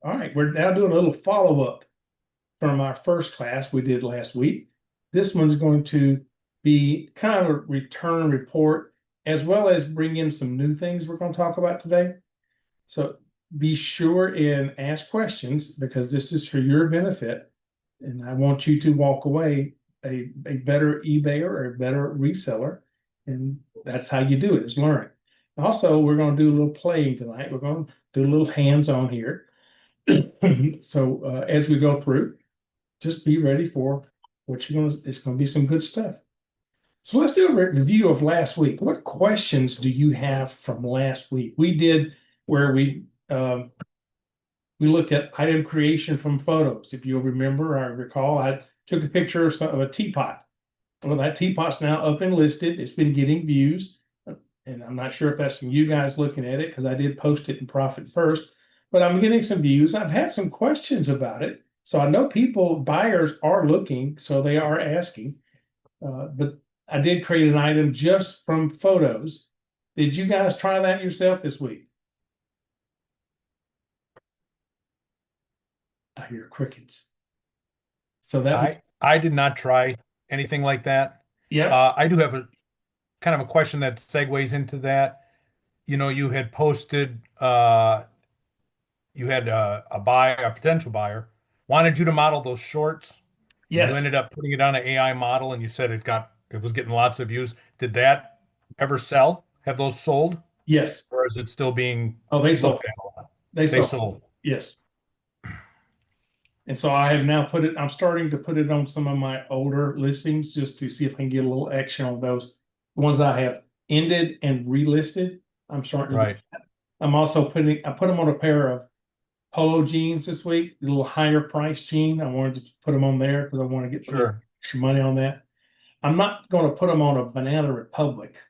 All right, we're now doing a little follow-up from our first class we did last week. This one's going to be kind of a return report, as well as bring in some new things we're going to talk about today. So be sure and ask questions because this is for your benefit. And I want you to walk away a better eBayer or a better reseller. And that's how you do it, is learning. Also, we're going to do a little playing tonight. We're going to do a little hands-on here. So as we go through, just be ready for what you're going to, it's going to be some good stuff. So let's do a review of last week. What questions do you have from last week? We did where we looked at item creation from photos. If you'll remember, I recall, I took a picture of a teapot. Well, that teapot's now up and listed. It's been getting views. And I'm not sure if that's from you guys looking at it because I did post it in Profit First, but I'm getting some views. I've had some questions about it. So I know buyers are looking, so they are asking. But I did create an item just from photos. Did you guys try that yourself this week? I hear crickets. So that was, I did not try anything like that. yep, I do have a kind of a question that segues into that. You know, you had posted, you had a buyer, a potential buyer, wanted you to model those shorts, and you yes, ended up putting it on an AI model, and you said it was getting lots of views. Did that ever sell? Have those sold, yes. or is it still being Oh, they sold. looked at a lot? They They sold. sold. Yes. And so I have now I'm starting to put it on some of my older listings just to see if I can get a little action on those. The ones I have ended and relisted, I'm starting to do. Right. I'm also I put them on a pair of polo jeans this week, a little higher price jean. I wanted to put them on there because I want to get a little Sure. extra money on that. I'm not going to put them on a Banana Republic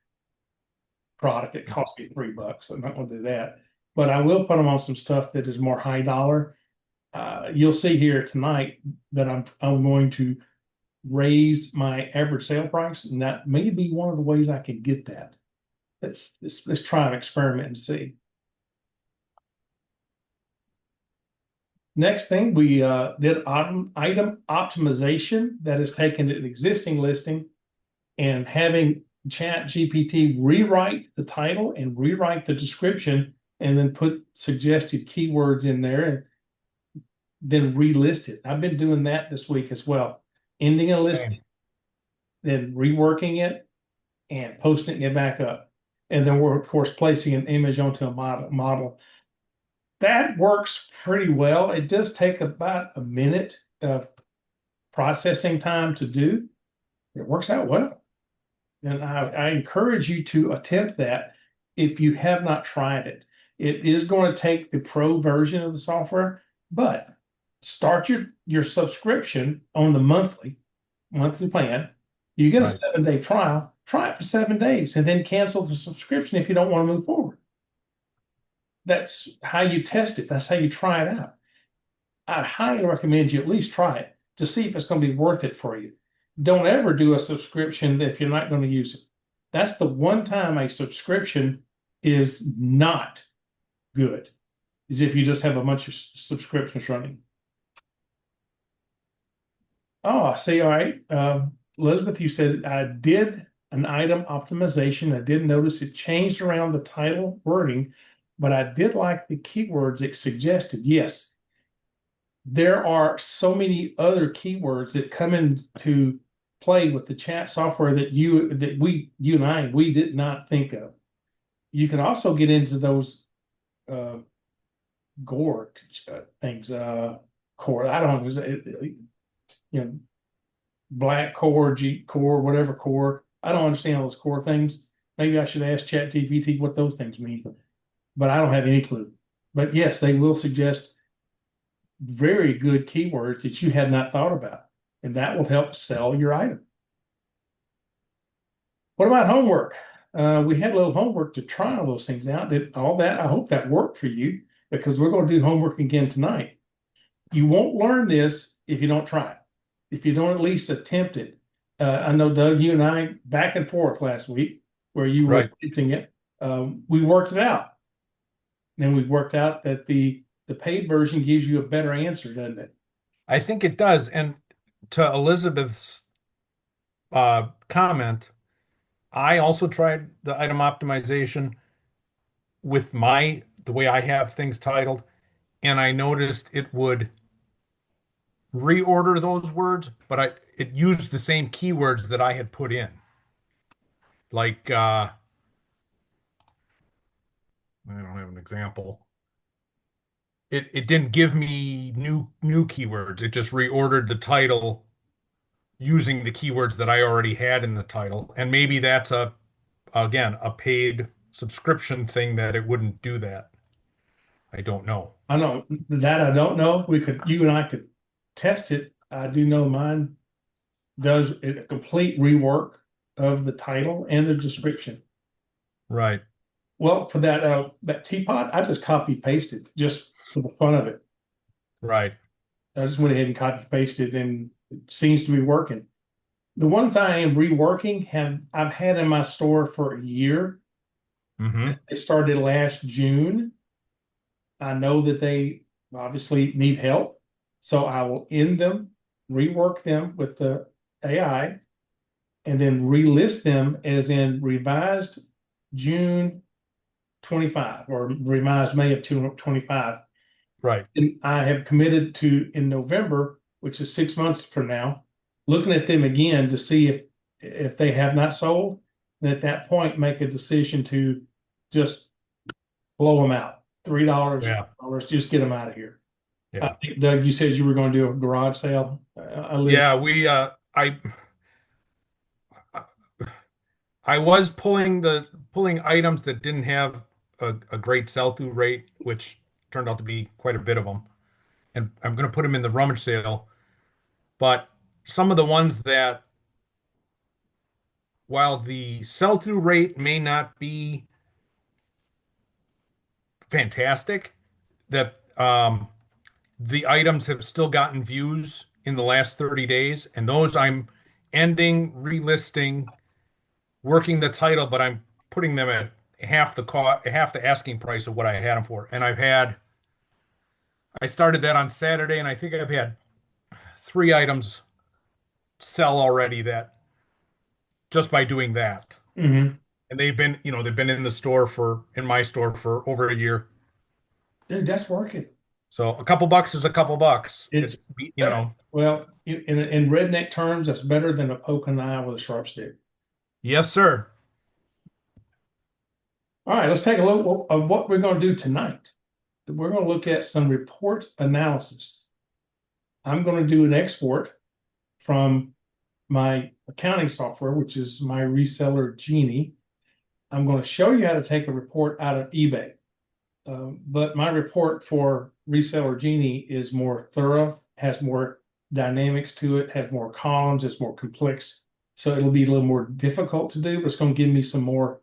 product that cost me $3. I'm not going to do that, but I will put them on some stuff that is more high dollar. You'll see here tonight that I'm going to raise my average sale price, and that may be one of the ways I can get that. Let's try an experiment and see. Next thing, we did item optimization that is taking an existing listing and having Chat GPT rewrite the title and rewrite the description and then put suggested keywords in there and then relist it. I've been doing that this week as well. Ending a listing, Same. then reworking it and posting it back up. And then we're, of course, placing an image onto a model. That works pretty well. It does take about a minute of processing time to do. It works out well. And I encourage you to attempt that if you have not tried it. It is going to take the pro version of the software, but start your subscription on the monthly plan. You get a Right. 7 day trial, try it for 7 days, and then cancel the subscription if you don't want to move forward. That's how you test it. That's how you try it out. I highly recommend you at least try it to see if it's going to be worth it for you. Don't ever do a subscription if you're not going to use it. That's the one time a subscription is not good, is if you just have a bunch of subscriptions running. Oh, I see. All right. Elizabeth, you said I did an item optimization. I did notice it changed around the title wording, but I did like the keywords it suggested. Yes, there are so many other keywords that come into play with the chat software you and we did not think of. You can also get into those uh, gore things, core. I don't know, you know, black core, G core, whatever core. I don't understand those core things. Maybe I should ask Chat GPT what those things mean, but I don't have any clue. But yes, they will suggest very good keywords that you had not thought about, and that will help sell your item. What about homework? We had a little homework to try all those things out. Did all that? I hope that worked for you because we're going to do homework again tonight. You won't learn this if you don't try it, if you don't at least attempt it. I know, Doug, you and I back and forth last week where you were Right. attempting it. We worked it out. And we worked out that the the paid version gives you a better answer, doesn't it? I think it does. And to Elizabeth's comment, I also tried the item optimization with the way I have things titled, and I noticed it would reorder those words, but it used the same keywords that I had put in. Like I don't have an example. It didn't give me new keywords. It just reordered the title using the keywords that I already had in the title. And maybe that's again a paid subscription thing that it wouldn't do that. I don't know. I know that I don't know. You and I could test it. I do know mine does a complete rework of the title and the description. Right. Well, for that teapot, I just copy pasted just for the fun of it. Right. I just went ahead and copy pasted, and it seems to be working. The ones I am reworking I've had in my store for a year. Mm-hmm. They started last June. I know that they obviously need help, so I will end them, rework them with the AI, and then relist them as in revised June 25 or revised May of 2025. Right. And I have committed to in November, which is 6 months from now, looking at them again to see if they have not sold, and at that point make a decision to just blow them out. $3, Yeah. just get them out of here. Yeah. Doug, you said you were going to do a garage sale. Yeah, I was pulling items that didn't have a great sell-through rate, which turned out to be quite a bit of them. And I'm going to put them in the rummage sale. But some of the ones that, while the sell-through rate may not be fantastic, that the items have still gotten views in the last 30 days, and those I'm ending, relisting, working the title, but I'm putting them at half the cost, half the asking price of what I had them for. And I started that on Saturday, and I think I've had 3 items sell already that just by doing that. Mhm. And they've been in the store in my store for over a year. Dude, that's working. So a couple bucks is a couple bucks. It's It's. well, in redneck terms, that's better than a poke in the eye with a sharp stick. Yes, sir. All right, let's take a look of what we're going to do tonight. We're going to look at some report analysis. I'm going to do an export from my accounting software, which is my reseller Genie. I'm going to show you how to take a report out of eBay. But my report for reseller Genie is more thorough, has more dynamics to it, has more columns, it's more complex. So it'll be a little more difficult to do, but it's going to give me some more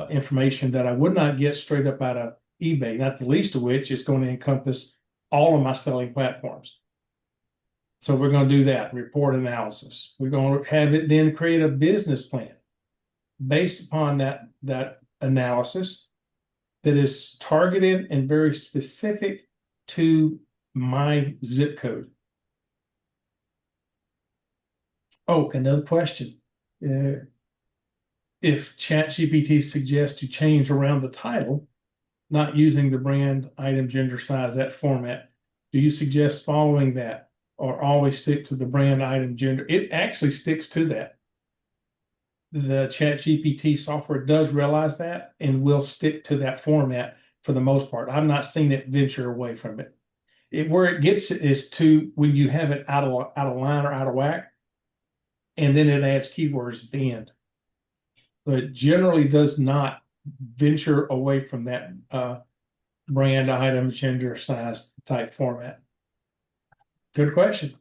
information that I would not get straight up out of eBay, not the least of which is going to encompass all of my selling platforms. So we're going to do that, report analysis. We're going to have it then create a business plan based upon that analysis that is targeted and very specific to my zip code. Oh, another question. If ChatGPT suggests to change around the title, not using the brand, item, gender, size, that format, do you suggest following that or always stick to the brand, item, gender? It actually sticks to that. The ChatGPT software does realize that and will stick to that format for the most part. I've not seen it venture away from it. Where it gets is to when you have it out of line or out of whack, and then it adds keywords at the end. But it generally does not venture away from that brand, item, gender, size type format. Good question.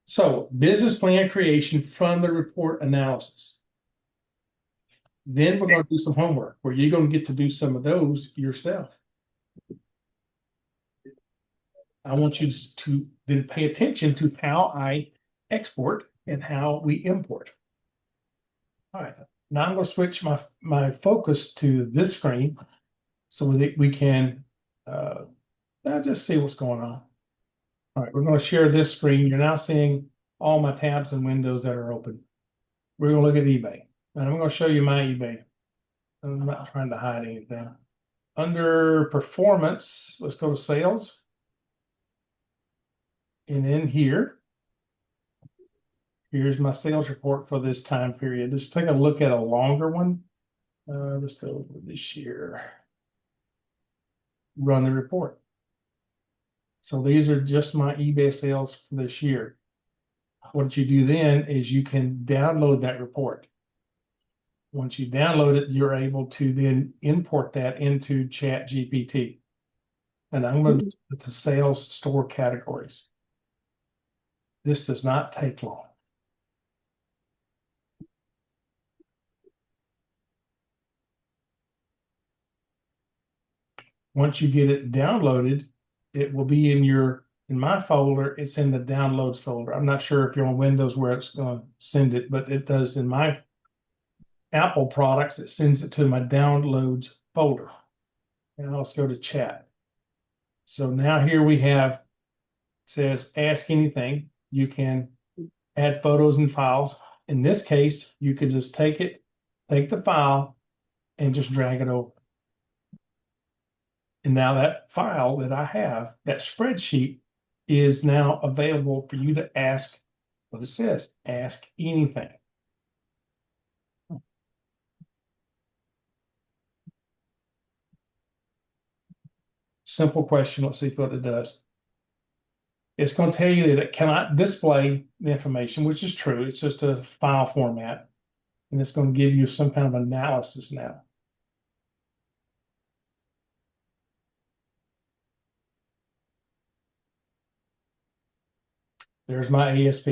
So business plan creation from the report analysis. Then we're going to do some homework where you're going to get to do some of those yourself. I want you to then pay attention to how I export and how we import. All right, now I'm going to switch my focus to this screen so that we can Now just see what's going on. All right, we're going to share this screen. You're now seeing all my tabs and windows that are open. We're going to look at eBay, and I'm going to show you my eBay. I'm not trying to hide anything. Under performance, let's go to sales. And in here, here's my sales report for this time period. Let's take a look at a longer one. Let's go over this year. Run the report. So these are just my eBay sales for this year. What you do then is you can download that report. Once you download it, you're able to then import that into ChatGPT. And I'm going to do the sales store categories. This does not take long. Once you get it downloaded, it will be in my folder, it's in the downloads folder. I'm not sure if you're on Windows where it's going to send it, but it does in my Apple products, it sends it to my downloads folder. And let's go to chat. So now here we have, says ask anything. You can add photos and files. In this case, you could just take the file and just drag it over. And now that file that I have, that spreadsheet, is now available for you to ask what it says, ask anything. Simple question. Let's see what it does. It's going to tell you that it cannot display the information, which is true. It's just a file format. And it's going to give you some kind of analysis now. There's my ASP.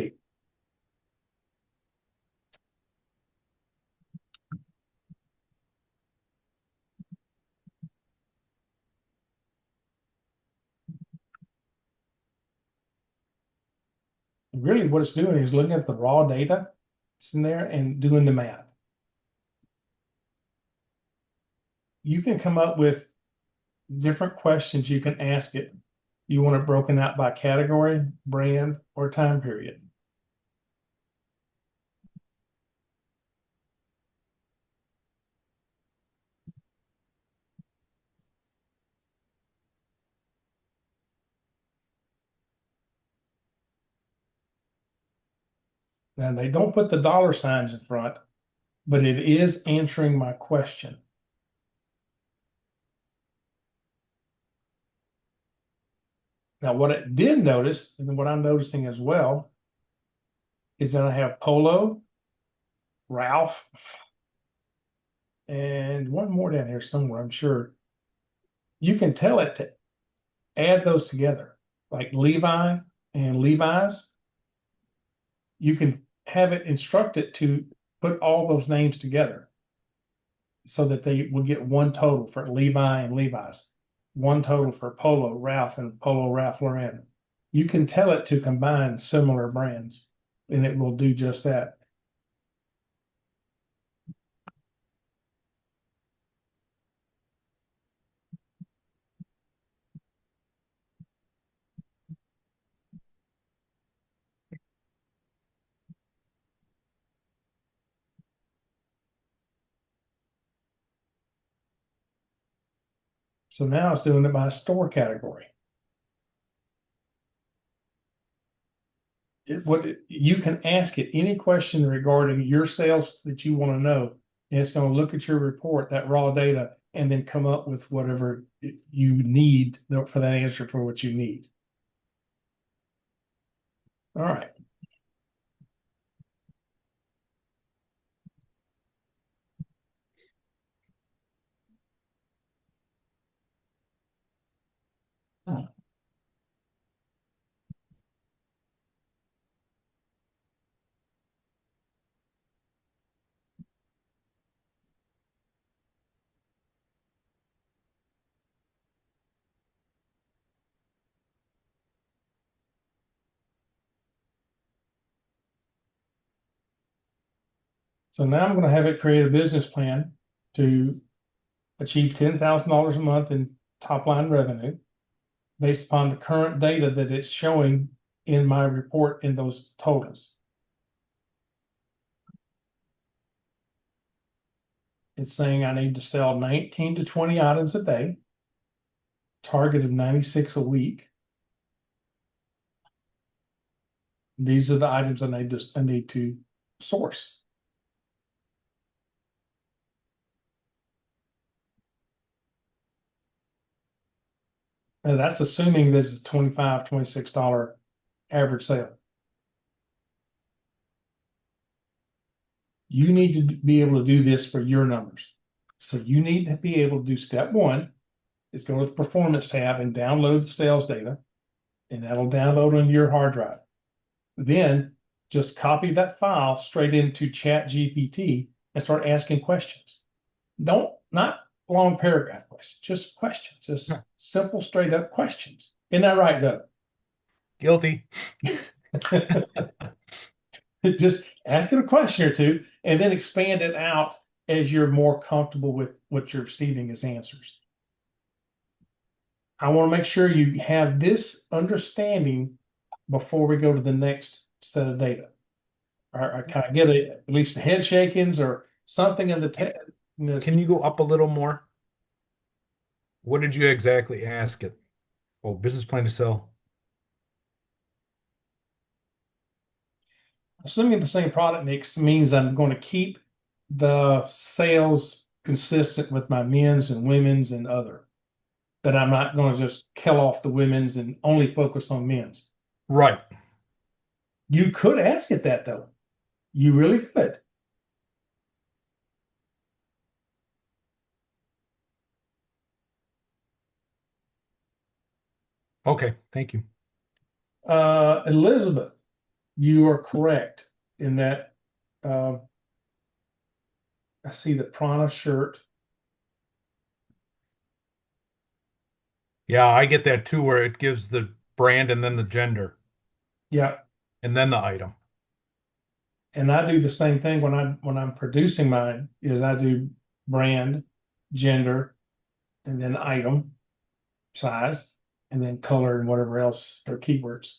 Really what it's doing is looking at the raw data that's in there and doing the math. You can come up with different questions you can ask it. You want it broken out by category, brand, or time period. Now, they don't put the dollar signs in front, but it is answering my question. Now, what it did notice, and what I'm noticing as well, is that I have Polo, Ralph, and one more down here somewhere, I'm sure. You can tell it to add those together, like Levi and Levi's. You can have it instruct it to put all those names together so that they will get one total for Levi and Levi's, one total for Polo, Ralph, and Polo, Ralph Lauren. You can tell it to combine similar brands, and it will do just that. So now it's doing it by store category. You can ask it any question regarding your sales that you want to know, and it's going to look at your report, that raw data, and then come up with whatever you need for that answer for what you need. All right. So now I'm going to have it create a business plan to achieve $10,000 a month in top line revenue based upon the current data that it's showing in my report in those totals. It's saying I need to sell 19 to 20 items a day, target of 96 a week. These are the items I need to source. And that's assuming this is $25, $26 average sale. You need to be able to do this for your numbers. So you need to be able to do step one is go to the performance tab and download the sales data, and that'll download on your hard drive. Then just copy that file straight into ChatGPT and start asking questions. Not long paragraph questions, just questions, just simple, straight up questions. Isn't that right, Doug? Guilty. Just ask it a question or two and then expand it out as you're more comfortable with what you're receiving as answers. I want to make sure you have this understanding before we go to the next set of data. Or can I get at least the head shakings or something in the Can you go up a little more? What did you exactly ask it? Oh, business plan to sell. Assuming the same product mix means I'm going to keep the sales consistent with my men's and women's and other. That I'm not going to just kill off the women's and only focus on men's. Right. You could ask it that though. You really could. Okay, thank you. Elizabeth, you are correct in that. I see the Prana shirt. Yeah, I get that too, where it gives the brand and then the gender Yeah, and then the item. and I do the same thing when I'm producing mine. Is I do brand, gender, and then item, size, and then color and whatever else are keywords.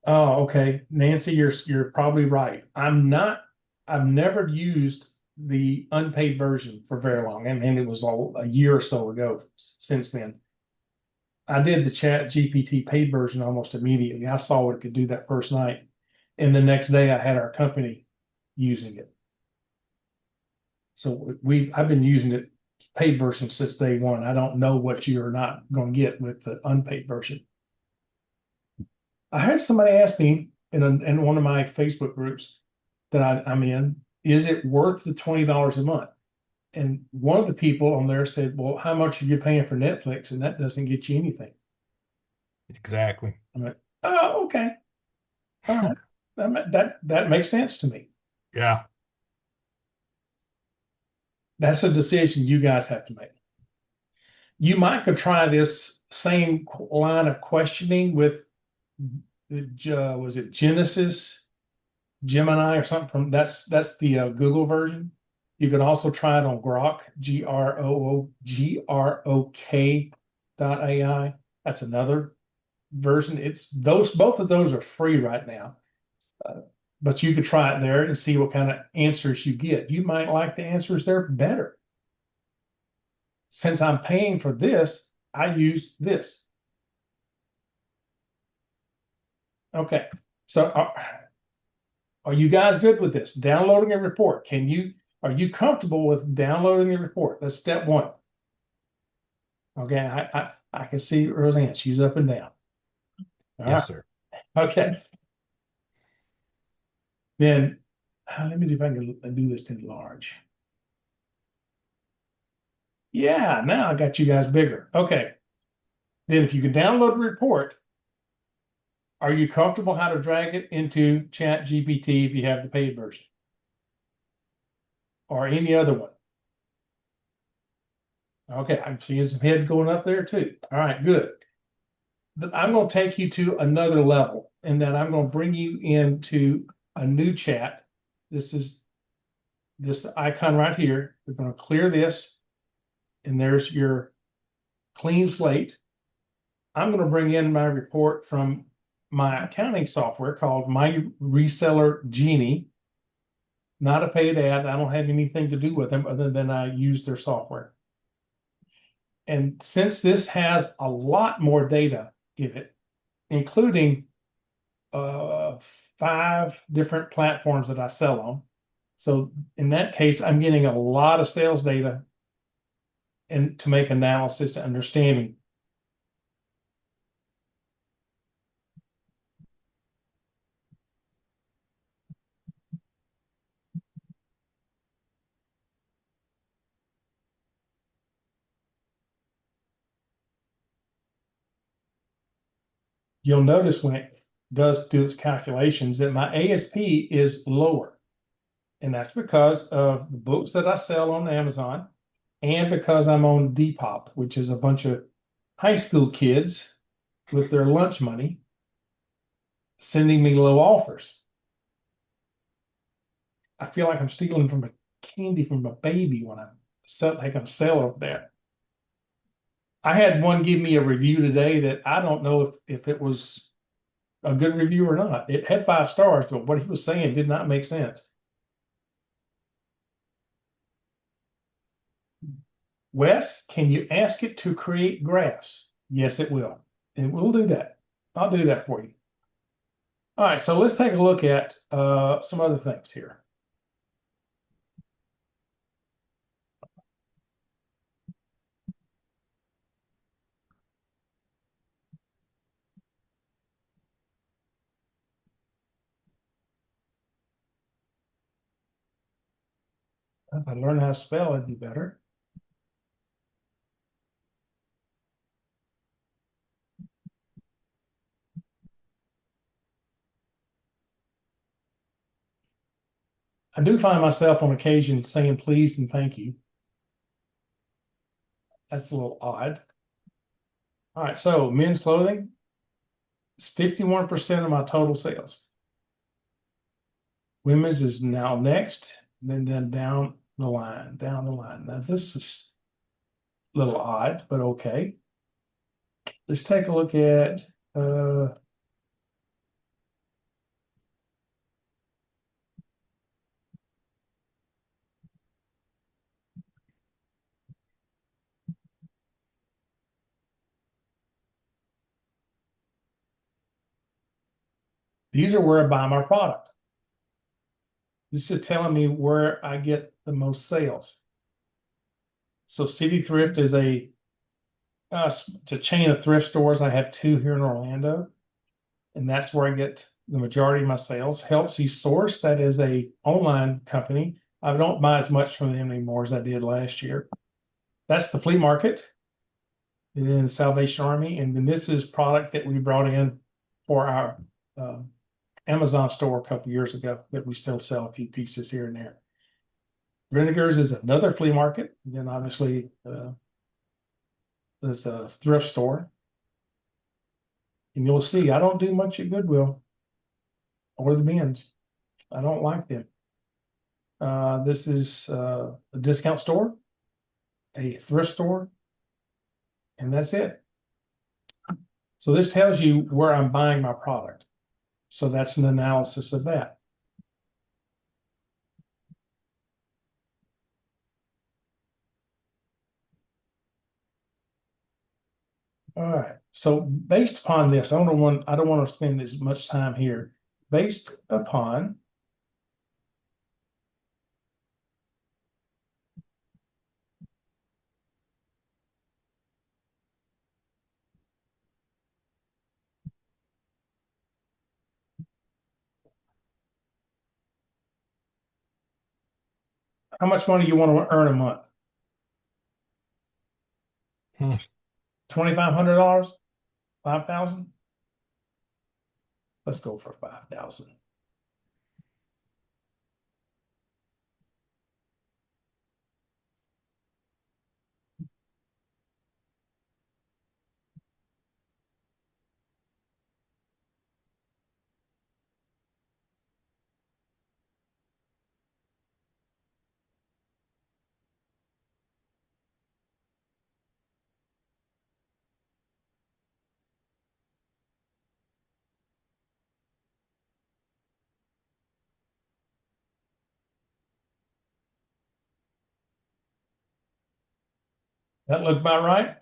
Oh, okay. Nancy, you're probably right. I've never used the unpaid version for very long. I mean, it was a year or so ago since then. I did the ChatGPT paid version almost immediately. I saw what it could do that first night. And the next day I had our company using it. So I've been using it paid version since day one. I don't know what you're not going to get with the unpaid version. I had somebody ask me in one of my Facebook groups that I'm in, is it worth the $20 a month? And one of the people on there said, well, how much are you paying for Netflix? And that doesn't get you anything. Exactly. I'm like, oh, okay. All right. That makes sense to me. Yeah. That's a decision you guys have to make. You might could try this same line of questioning with, was it Genesis, Gemini or something from that's the Google version. You could also try it on Grok, Grok.ai. That's another version. It's both of those are free right now. But you could try it there and see what kind of answers you get. You might like the answers there better. Since I'm paying for this, I use this. Okay, so are you guys good with this? Downloading a report. Are you comfortable with downloading a report? That's step one. Okay, I can see Roseanne. She's up and down. All Yes, right. sir. Okay. Then let me see if I can do this in large. Yeah, now I got you guys bigger. Okay. Then if you can download the report, are you comfortable how to drag it into ChatGPT if you have the paid version? Or any other one? Okay, I'm seeing some head going up there too. All right, good. But I'm going to take you to another level, and then I'm going to bring you into a new chat. This is this icon right here. We're going to clear this, and there's your clean slate. I'm going to bring in my report from my accounting software called My Reseller Genie. Not a paid ad. I don't have anything to do with them other than I use their software. And since this has a lot more data in it, including uh, 5 different platforms that I sell on. So in that case, I'm getting a lot of sales data and to make analysis and understanding. You'll notice when it does do its calculations that my ASP is lower. And that's because of the books that I sell on Amazon and because I'm on Depop, which is a bunch of high school kids with their lunch money sending me low offers. I feel like I'm stealing from a candy from a baby when I'm like I'm selling that. I had one give me a review today that I don't know if it was a good review or not. It had 5 stars, but what he was saying did not make sense. Wes, can you ask it to create graphs? Yes, it will. And we'll do that. I'll do that for you. All right, so let's take a look at some other things here. If I learn how to spell, it'd be better. I do find myself on occasion saying please and thank you. That's a little odd. All right, so men's clothing is 51% of my total sales. Women's is now next, then down the line, down the line. Now this is a little odd, but okay. Let's take a look at these are where I buy my product. This is telling me where I get the most sales. So City Thrift is it's a chain of thrift stores. I have 2 here in Orlando, and that's where I get the majority of my sales. Helps You Source, that is a online company. I don't buy as much from them anymore as I did last year. That's the flea market, and then Salvation Army, and then this is product that we brought in for our Amazon store a couple years ago that we still sell a few pieces here and there. Renegers is another flea market. And then obviously there's a thrift store. And you'll see I don't do much at Goodwill or the bins. I don't like them. This is a discount store, a thrift store, and that's it. So this tells you where I'm buying my product. So that's an analysis of that. All right. So based upon this, I don't want to spend as much time here. Based upon how much money you want to earn a month? $2,500? 5,000? Let's go for 5,000. That look about right?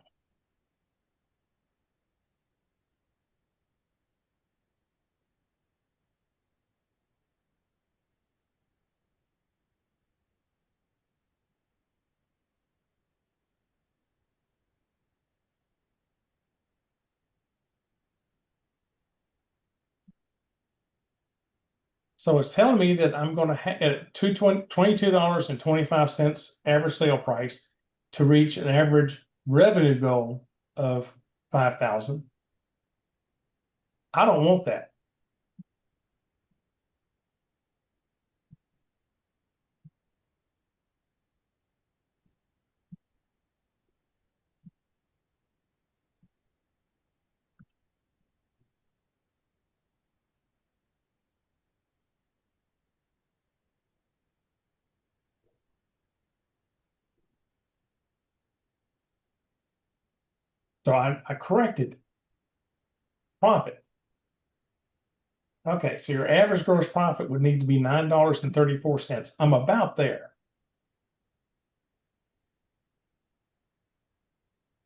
So it's telling me that I'm going to have at $22.25 average sale price to reach an average revenue goal of 5,000. I don't want that. So I corrected profit. Okay, so your average gross profit would need to be $9.34. I'm about there.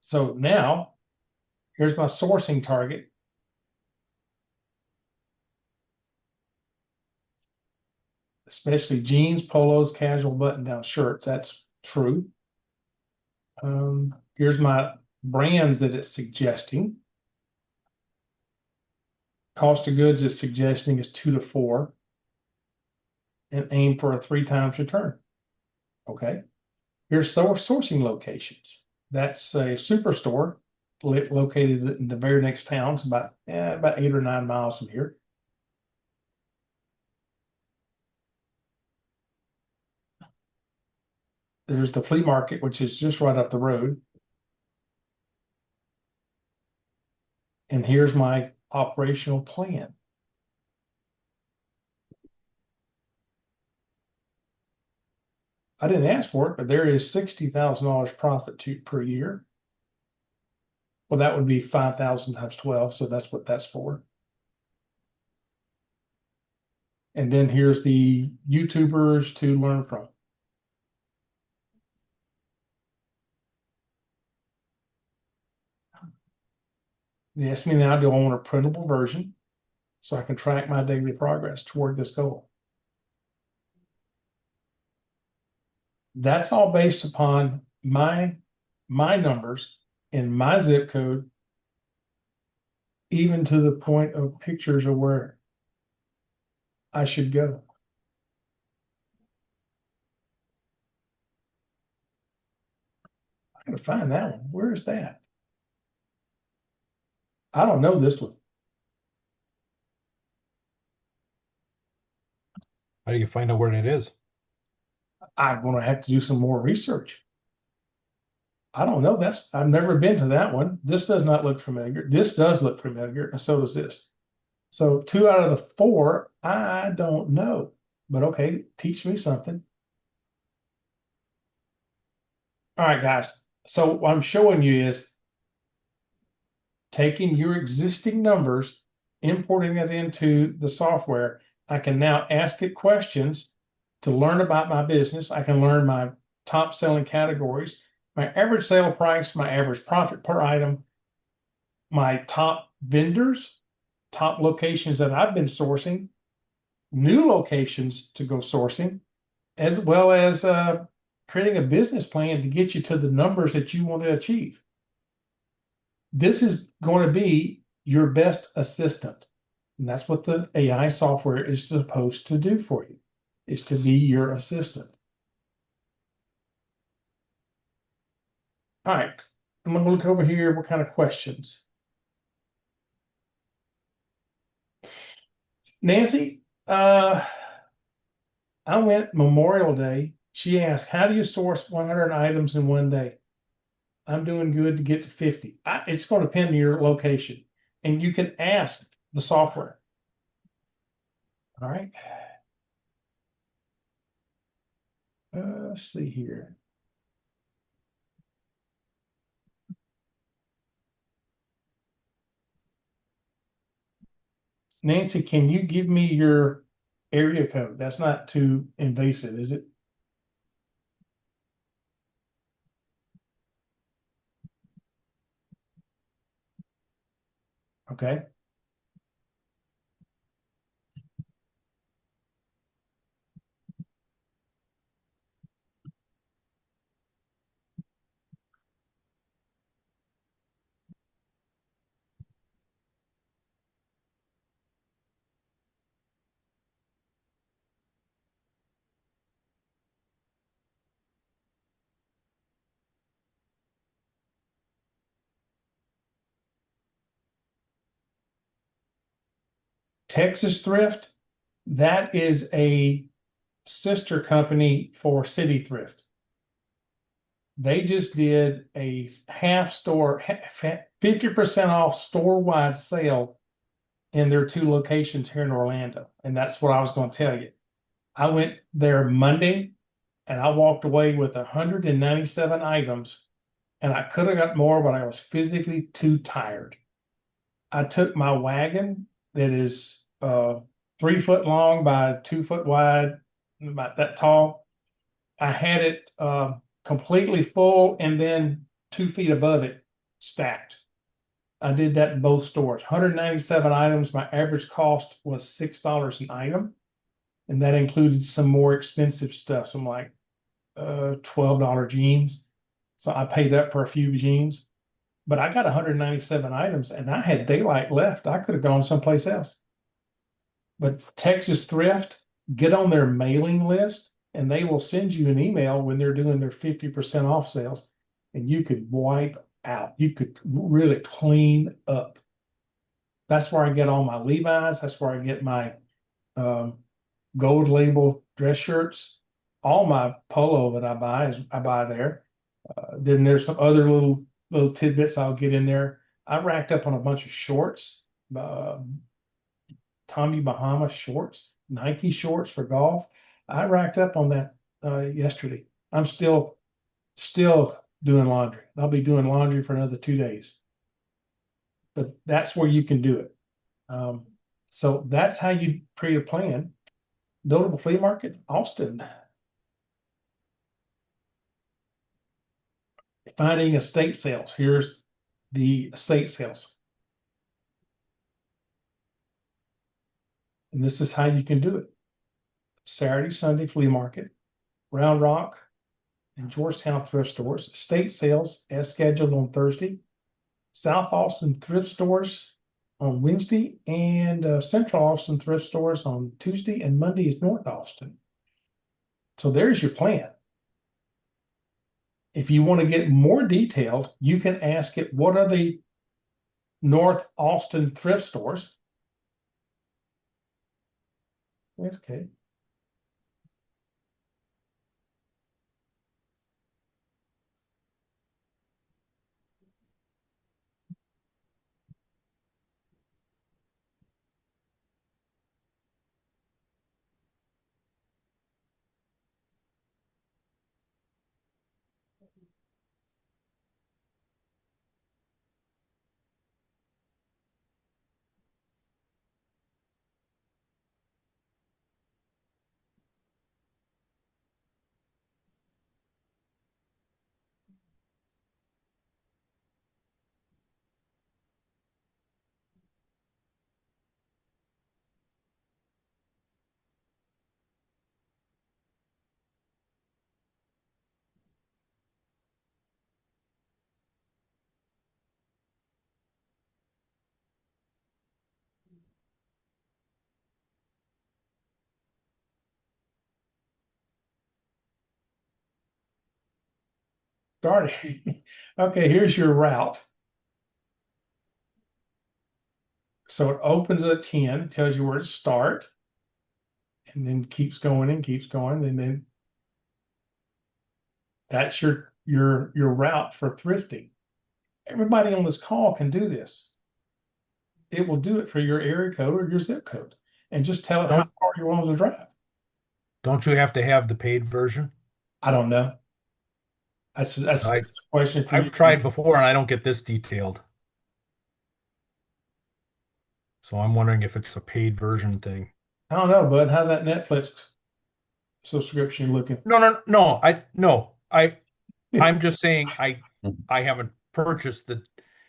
So now here's my sourcing target. Especially jeans, polos, casual button-down shirts. That's true. Here's my brands that it's suggesting. Cost of goods it's suggesting is 2 to 4 and aim for a 3 times return. Okay. Here's sourcing locations. That's a superstore located in the very next town. It's about 8 or 9 miles from here. There's the flea market, which is just right up the road. And here's my operational plan. I didn't ask for it, but there is $60,000 profit per year. Well, that would be 5,000 times 12, so that's what that's for. And then here's the YouTubers to learn from. They asked me now, do I want a printable version so I can track my daily progress toward this goal? That's all based upon my numbers and my zip code, even to the point of pictures of where I should go. I gotta find that one. Where is that? I don't know this one. How do you find out where it is? I'm gonna have to do some more research. I don't know. I've never been to that one. This does not look familiar. This does look familiar, and so does this. So 2 out of the 4, I don't know. But okay, teach me something. All right, guys. So what I'm showing you is taking your existing numbers, importing it into the software. I can now ask it questions to learn about my business. I can learn my top selling categories, my average sale price, my average profit per item, my top vendors, top locations that I've been sourcing, new locations to go sourcing, as well as creating a business plan to get you to the numbers that you want to achieve. This is going to be your best assistant. And that's what the AI software is supposed to do for you, is to be your assistant. All right, I'm going to look over here. What kind of questions? Nancy, I went Memorial Day. She asked, how do you source 100 items in one day? I'm doing good to get to 50. It's going to depend on your location. And you can ask the software. All right. Let's see here. Nancy, can you give me your area code? That's not too invasive, is it? Okay. Texas Thrift, that is a sister company for City Thrift. They just did a half store, 50% off store wide sale in their two locations here in Orlando. And that's what I was going to tell you. I went there Monday and I walked away with 197 items, and I could have got more, but I was physically too tired. I took my wagon that is 3 foot long by 2 foot wide, about that tall. I had it completely full and then 2 feet above it stacked. I did that in both stores. 197 items. My average cost was $6 an item, and that included some more expensive stuff, some like $12 jeans. So I paid up for a few jeans, but I got 197 items and I had daylight left. I could have gone someplace else. But Texas Thrift, get on their mailing list and they will send you an email when they're doing their 50% off sales, and you could wipe out. You could really clean up. That's where I get all my Levi's. That's where I get my um, gold label dress shirts. All my polo that I buy there. Then there's some other little tidbits I'll get in there. I racked up on a bunch of shorts, uh, Tommy Bahama shorts, Nike shorts for golf. I racked up on that yesterday. I'm still doing laundry. I'll be doing laundry for another 2 days. But that's where you can do it. So that's how you create a plan. Notable flea market, Austin. Finding estate sales. Here's the estate sales. And this is how you can do it. Saturday, Sunday flea market, Round Rock and Georgetown thrift stores, estate sales as scheduled on Thursday, South Austin thrift stores on Wednesday, and Central Austin thrift stores on Tuesday, and Monday is North Austin. So there's your plan. If you want to get more detailed, you can ask it, what are the North Austin thrift stores? Okay. Starting. Okay, here's your route. So it opens at 10, tells you where to start, and then keeps going and keeps going, and then that's your route for thrifting. Everybody on this call can do this. It will do it for your area code or your zip code, and just tell it how Don't far you want to drive. don't you have to have the paid version? I don't know. That's I a question for you. I've tried before and I don't get this detailed. So I'm wondering if it's a paid version thing. I don't know, bud. How's that Netflix subscription looking? No. I'm just saying I haven't purchased the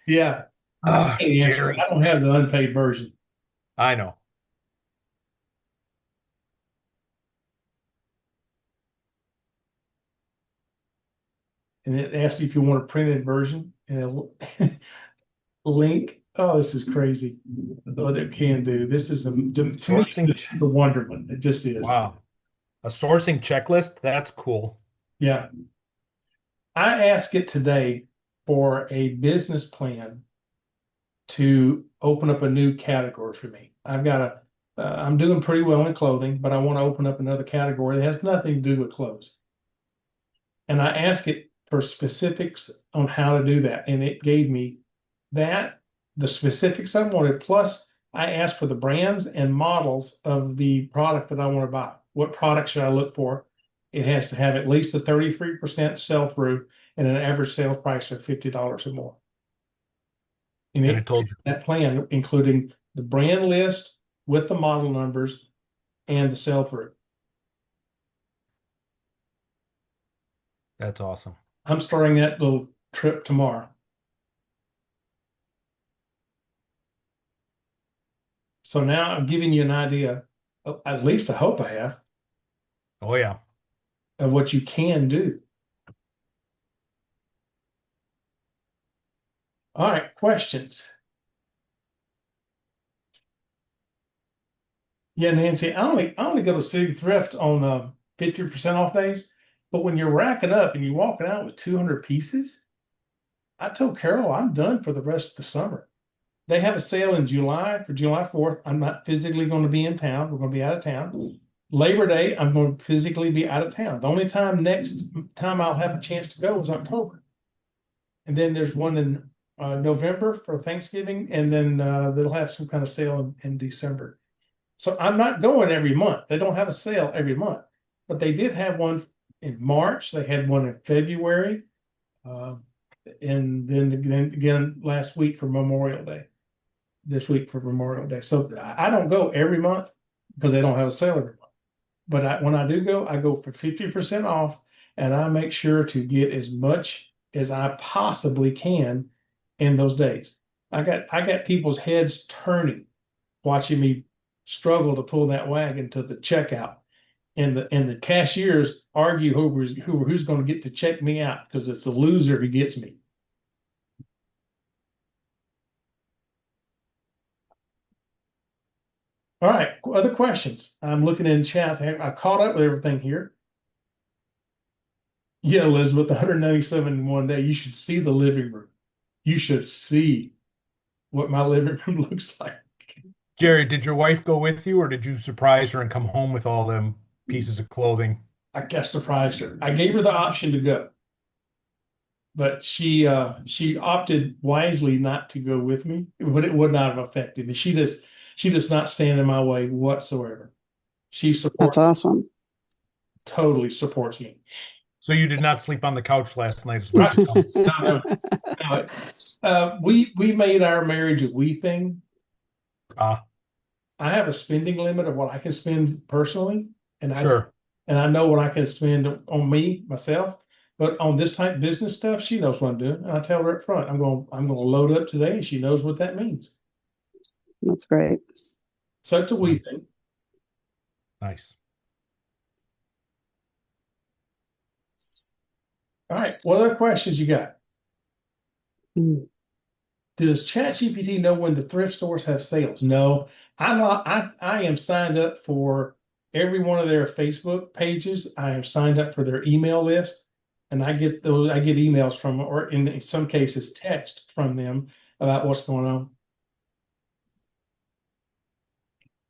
Yeah. Ah, Can't answer that. Jerry, I don't have the unpaid version. I know. And it asks you if you want a printed version and it'll link. Oh, this is crazy. What it can do. This is to me, Sourcing. it's the wonderment. It just is. Wow. A sourcing checklist? That's cool. Yeah. I asked it today for a business plan to open up a new category for me. I'm doing pretty well in clothing, but I want to open up another category that has nothing to do with clothes. And I asked it for specifics on how to do that. And it gave me that, the specifics I wanted, plus I asked for the brands and models of the product that I want to buy. What product should I look for? It has to have at least a 33% sell through and an average sales price of $50 or more. And And it told you. that plan, including the brand list with the model numbers and the sell through. That's awesome. I'm starting that little trip tomorrow. So now I'm giving you an idea, at least I hope I have, Oh, yeah. of what you can do. All right, questions. Yeah, Nancy, I only go to City Thrift on 50% off days, but when you're racking up and you're walking out with 200 pieces, I told Carol I'm done for the rest of the summer. They have a sale in July for July 4th. I'm not physically going to be in town. We're going to be out of town. Labor Day, I'm going to physically be out of town. The only next time I'll have a chance to go is October. And then there's one in November for Thanksgiving, and then they'll have some kind of sale in December. So I'm not going every month. They don't have a sale every month, but they did have one in March. They had one in February, uh, and then again last week for Memorial Day. This week for Memorial Day. So I don't go every month because they don't have a sale every month. But when I do go, I go for 50% off, and I make sure to get as much as I possibly can in those days. I got people's heads turning watching me struggle to pull that wagon to the checkout. And the cashiers argue who's going to get to check me out because it's the loser who gets me. All right, other questions? I'm looking in chat. I caught up with everything here. Yeah, Elizabeth, 197 in one day. You should see the living room. You should see what my living room looks like. Jerry, did your wife go with you, or did you surprise her and come home with all them pieces of clothing? I guess surprised her. I gave her the option to go, but she opted wisely not to go with me, but it would not have affected me. She does not stand in my way whatsoever. She That's awesome. totally supports me. So you did not sleep on the couch last night, is what you're telling me. No, we made our marriage a we thing. Ah, I have a spending limit of what I can spend personally, and sure. I know what I can spend on me myself. But on this type of business stuff, she knows what I'm doing, and I tell her up front, I'm going to load up today, and she knows what that means. That's great. So it's a we thing. Nice. All right, what other questions you got? Mm. Does ChatGPT know when the thrift stores have sales? No, I am signed up for every one of their Facebook pages. I am signed up for their email list, and I get emails from, or in some cases, text from them about what's going on.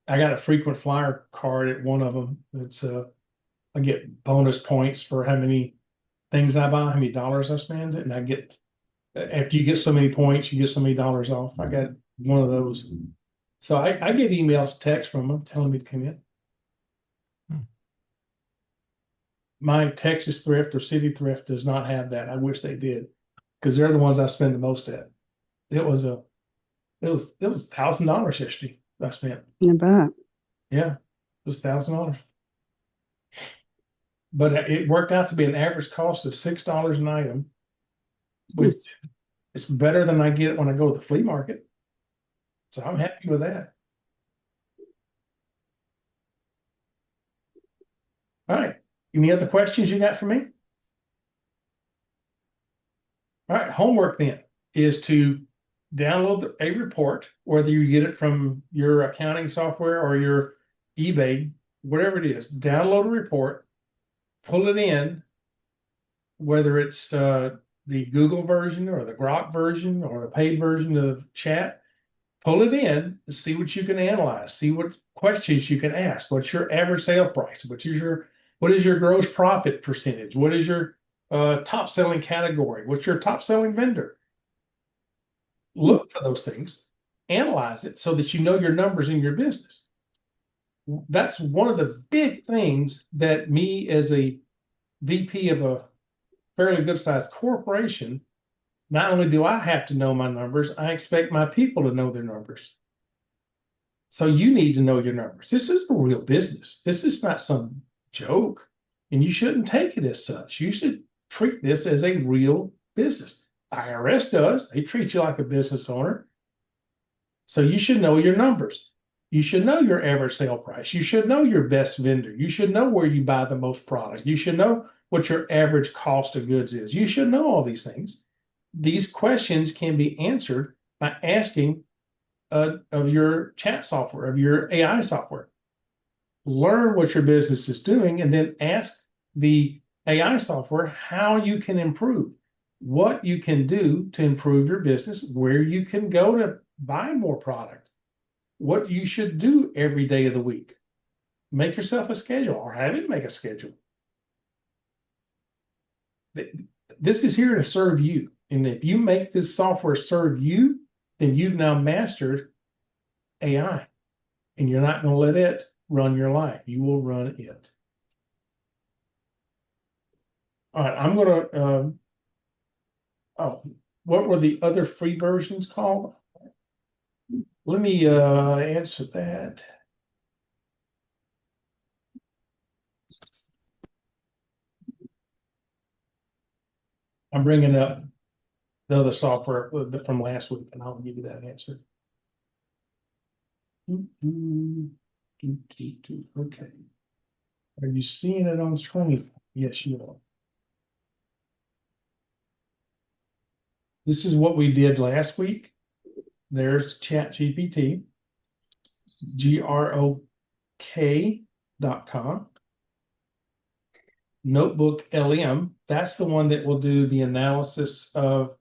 I got a frequent flyer card at one of them. It's I get bonus points for how many things I buy, how many dollars I spend, and I get after you get so many points, you get so many dollars off. I got one of those. So I get emails, text from them telling me to come in. My Texas Thrift or City Thrift does not have that. I wish they did, because they're the ones I spend the most at. It was $1,000 yesterday I spent. I bet. Yeah, it was $1,000. But it worked out to be an average cost of $6 an item, which It's better than I get when I go to the flea market. So I'm happy with that. All right. Any other questions you got for me? All right. Homework then is to download a report, whether you get it from your accounting software or your eBay, whatever it is. Download a report, pull it in, whether it's the Google version or the Grok version or the paid version of chat. Pull it in and see what you can analyze, see what questions you can ask. What's your average sale price? What is your gross profit percentage? What is your top selling category? What's your top selling vendor? Look for those things, analyze it so that you know your numbers in your business. That's one of the big things that me as a VP of a fairly good sized corporation, not only do I have to know my numbers, I expect my people to know their numbers. So you need to know your numbers. This is a real business. This is not some joke, and you shouldn't take it as such. You should treat this as a real business. IRS does. They treat you like a business owner. So you should know your numbers. You should know your average sale price. You should know your best vendor. You should know where you buy the most product. You should know what your average cost of goods is. You should know all these things. These questions can be answered by asking of your chat software, of your AI software. Learn what your business is doing and then ask the AI software how you can improve, what you can do to improve your business, where you can go to buy more product, what you should do every day of the week. Make yourself a schedule or have it make a schedule. This is here to serve you. And if you make this software serve you, then you've now mastered AI. And you're not going to let it run your life. You will run it. All right, I'm going to, what were the other free versions called? Let me answer that. I'm bringing up the other software from last week, and I'll give you that answer. Okay. Are you seeing it on screen? Yes, you are. This is what we did last week. There's ChatGPT, grok.com. Notebook LM, that's the one that will do the analysis of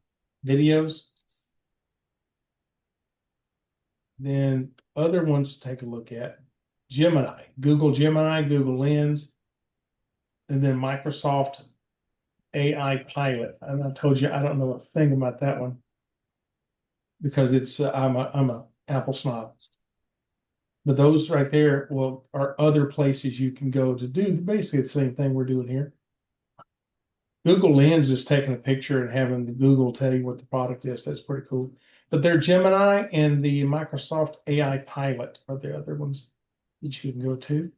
videos. Then other ones to take a look at: Gemini, Google Lens, and then Microsoft AI Pilot. And I told you I don't know a thing about that one because it's I'm a Apple snob. But those right there are other places you can go to do basically the same thing we're doing here. Google Lens is taking a picture and having the Google tell you what the product is. That's pretty cool. But they're Gemini and the Microsoft AI Pilot are the other ones that you can go to.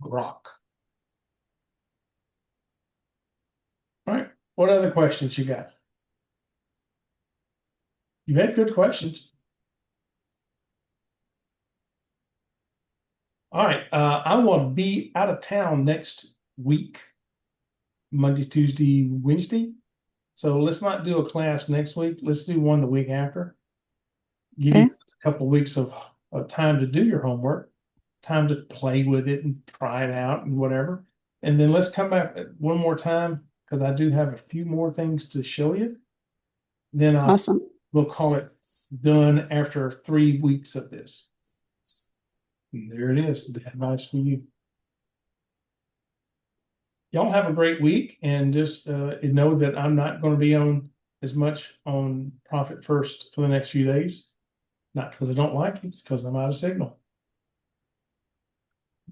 Grok. All right. What other questions you got? You had good questions. All right. I will be out of town next week, Monday, Tuesday, Wednesday. So let's not do a class next week. Let's do one the week after. Give you a couple of weeks of time to do your homework, time to play with it and try it out and whatever. And then let's come back one more time because I do have a few more things to show you. Then Awesome. We'll call it done after 3 weeks of this. And there it is, the advice for you. Y'all have a great week, and just know that I'm not going to be on as much on Profit First for the next few days. Not because I don't like it, it's because I'm out of signal.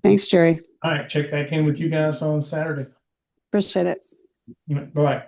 Thanks, Jerry. All right, check back in with you guys on Saturday. Appreciate it. Bye-bye.